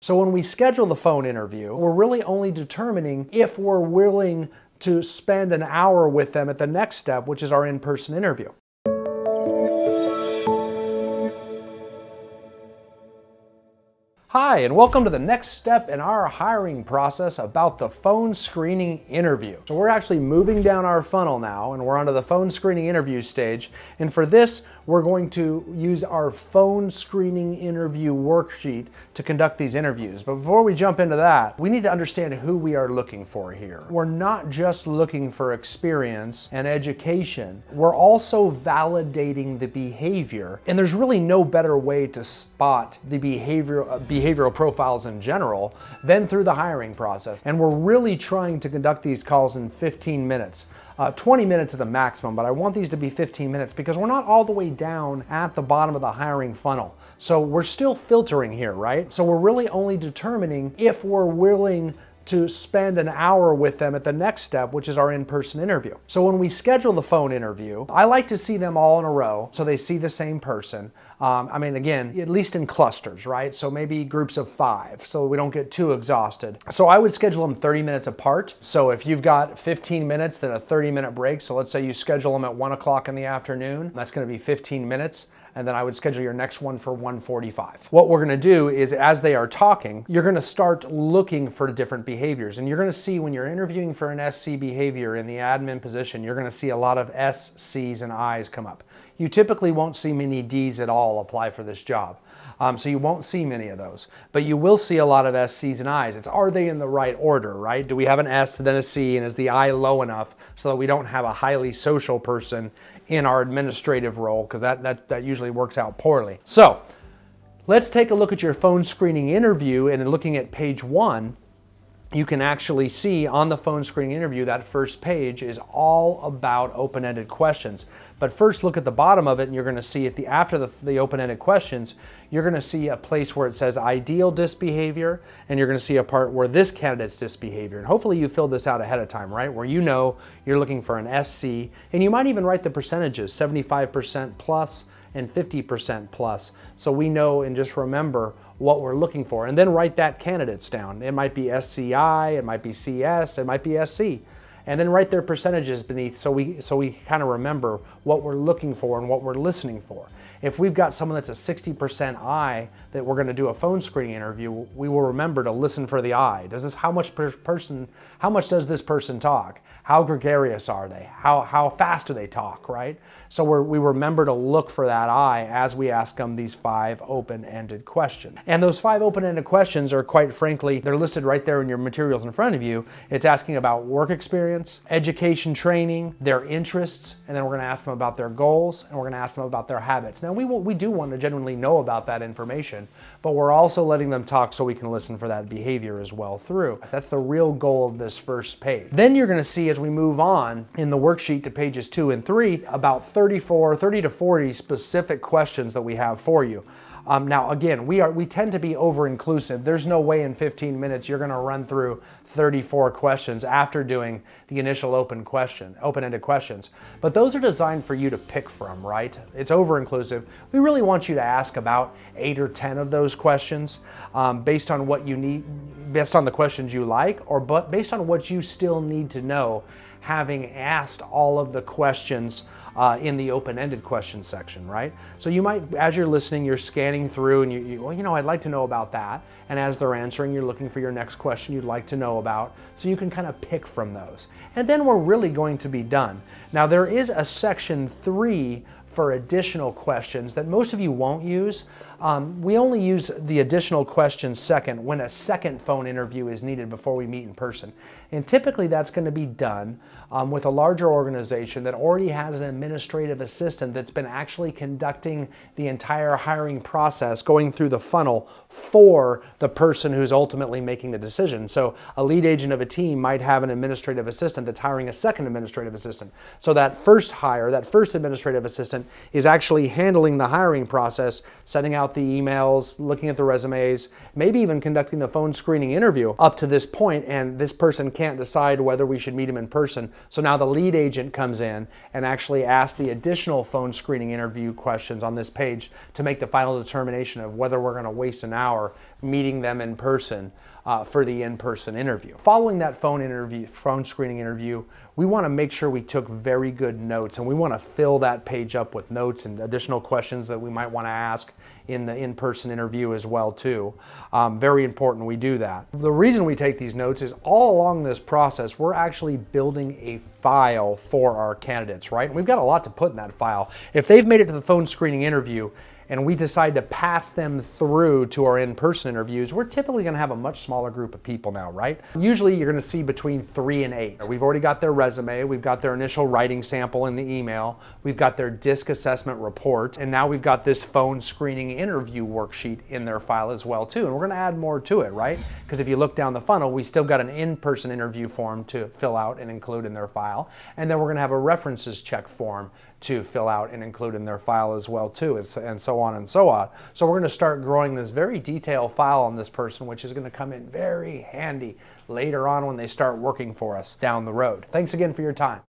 So when we schedule the phone interview, we're really only determining if we're willing to spend an hour with them at the next step, which is our in-person interview. Hi, and welcome to the next step in our hiring process about the phone screening interview. So we're actually moving down our funnel now, and we're onto the phone screening interview stage. And for this, we're going to use our phone screening interview worksheet to conduct these interviews. But before we jump into that, we need to understand who we are looking for here. We're not just looking for experience and education. We're also validating the behavior. And there's really no better way to spot the behavioral profiles in general than through the hiring process. And we're really trying to conduct these calls in 15 minutes. 20 minutes is the maximum, but I want these to be 15 minutes because we're not all the way down at the bottom of the hiring funnel. So we're still filtering here, right? So we're really only determining if we're willing to spend an hour with them at the next step, which is our in-person interview. So when we schedule the phone interview, I like to see them all in a row so they see the same person. Again, at least in clusters, right? So maybe groups of 5 so we don't get too exhausted. So I would schedule them 30 minutes apart. So if you've got 15 minutes, then a 30-minute break. So let's say you schedule them at 1 o'clock in the afternoon. That's going to be 15 minutes. And then I would schedule your next one for 1:45. What we're gonna do is, as they are talking, you're gonna start looking for different behaviors. And you're gonna see when you're interviewing for an SC behavior in the admin position, you're gonna see a lot of S, Cs, and Is come up. You typically won't see many Ds at all apply for this job. So you won't see many of those, but you will see a lot of S, Cs, and Is. It's, are they in the right order, right? Do we have an S, then a C, and is the I low enough so that we don't have a highly social person in our administrative role, because that usually works out poorly. So let's take a look at your phone screening interview, and in looking at page 1, you can actually see on the phone screening interview that first page is all about open-ended questions. But first look at the bottom of it, and you're going to see after the open-ended questions, you're going to see a place where it says ideal disbehavior, and you're going to see a part where this candidate's disbehavior. And hopefully you filled this out ahead of time, right? Where you know you're looking for an SC, and you might even write the percentages, 75% plus and 50% plus. So we know and just remember what we're looking for, and then write that candidates down. It might be SCI, it might be CS, it might be SC. And then write their percentages beneath so we kind of remember what we're looking for and what we're listening for. If we've got someone that's a 60% I that we're going to do a phone screening interview, we will remember to listen for the I. How much does this person talk? How gregarious are they? How fast do they talk, right? So we remember to look for that I as we ask them these 5 open-ended questions. And those 5 open-ended questions are, quite frankly, they're listed right there in your materials in front of you. It's asking about work experience, education training, their interests, and then we're going to ask them about their goals, and we're going to ask them about their habits. Now, we do want to genuinely know about that information, but we're also letting them talk so we can listen for that behavior as well through. That's the real goal of this first page. Then you're going to see, as we move on in the worksheet to pages 2 and 3, about 30 to 40 specific questions that we have for you. Now, again, we tend to be over-inclusive. There's no way in 15 minutes you're going to run through 34 questions after doing the initial open-ended questions. But those are designed for you to pick from, right? It's over-inclusive. We really want you to ask about 8 or 10 of those questions based on what you need, based on the questions you like, or based on what you still need to know, having asked all of the questions in the open-ended question section, right? So you might, as you're listening, you're scanning through and well, I'd like to know about that. And as they're answering, you're looking for your next question you'd like to know about. So you can kind of pick from those. And then we're really going to be done. Now there is a section 3 for additional questions that most of you won't use. We only use the additional questions second when a second phone interview is needed before we meet in person. And typically that's going to be done with a larger organization that already has an administrative assistant that's been actually conducting the entire hiring process, going through the funnel for the person who's ultimately making the decision. So a lead agent of a team might have an administrative assistant that's hiring a second administrative assistant. So that first hire, that first administrative assistant is actually handling the hiring process, setting out out the emails, looking at the resumes, maybe even conducting the phone screening interview up to this point, and this person can't decide whether we should meet him in person. So now the lead agent comes in and actually asks the additional phone screening interview questions on this page to make the final determination of whether we're going to waste an hour meeting them in person for the in-person interview. Following that phone screening interview, we want to make sure we took very good notes, and we want to fill that page up with notes and additional questions that we might want to ask in the in-person interview as well too. Very important we do that. The reason we take these notes is all along this process, we're actually building a file for our candidates, right? And we've got a lot to put in that file. If they've made it to the phone screening interview and we decide to pass them through to our in-person interviews, we're typically gonna have a much smaller group of people now, right? Usually you're gonna see between 3 and 8. We've already got their resume, we've got their initial writing sample in the email, we've got their DISC assessment report, and now we've got this phone screening interview worksheet in their file as well too. And we're gonna add more to it, right? Because if you look down the funnel, we still got an in-person interview form to fill out and include in their file. And then we're gonna have a references check form to fill out and include in their file as well too, and so on and so on. So we're going to start growing this very detailed file on this person, which is going to come in very handy later on when they start working for us down the road. Thanks again for your time.